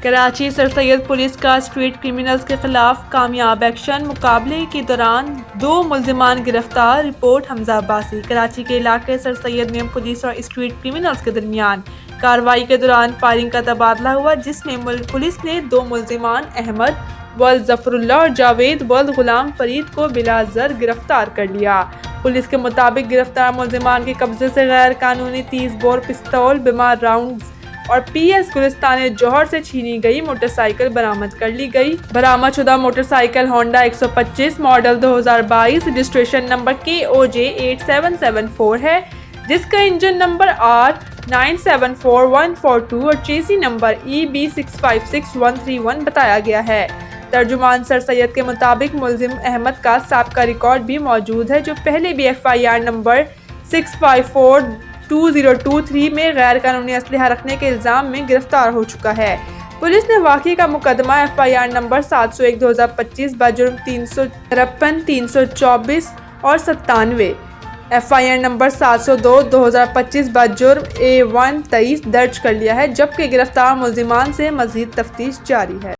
کراچی سر سید police کا street criminals کے خلاف کامیاب ایکشن، مقابلے کے دوران 2 ملزمان گرفتار۔ رپورٹ حمزہ عباسی۔ کراچی کے علاقے سر سید میں پولیس اور اسٹریٹ کرمنلز کے درمیان کارروائی کے دوران فائرنگ کا تبادلہ ہوا، جس میں پولیس نے 2 ملزمان احمد ولد ظفر اللہ اور جاوید ولد غلام فرید کو بلا زر گرفتار کر لیا۔ پولیس کے مطابق گرفتار ملزمان کے قبضے سے غیر قانونی 30 بور پستول، بیمار راؤنڈز اور پی ایس گلستان جوہر سے چھینی گئی موٹر سائیکل برآمد کر لی گئی۔ برآمد شدہ motor cycle Honda 125 model 2022 registration number KOJ 8774 ہے، جس کا انجن نمبر R974142 اور چیسی نمبر EB656131 بتایا گیا ہے۔ ترجمان سر سید کے مطابق ملزم احمد کا سابقہ ریکارڈ بھی موجود ہے، جو پہلے بھی FIR نمبر 6542023 میں غیر قانونی اسلحہ رکھنے کے الزام میں گرفتار ہو چکا ہے۔ پولیس نے واقعے کا مقدمہ FIR نمبر 701/2025 بجرم 353 324 اور 97، FIR نمبر 702/2025 بجرم A1 23 درج کر لیا ہے، جبکہ گرفتار ملزمان سے مزید تفتیش جاری ہے۔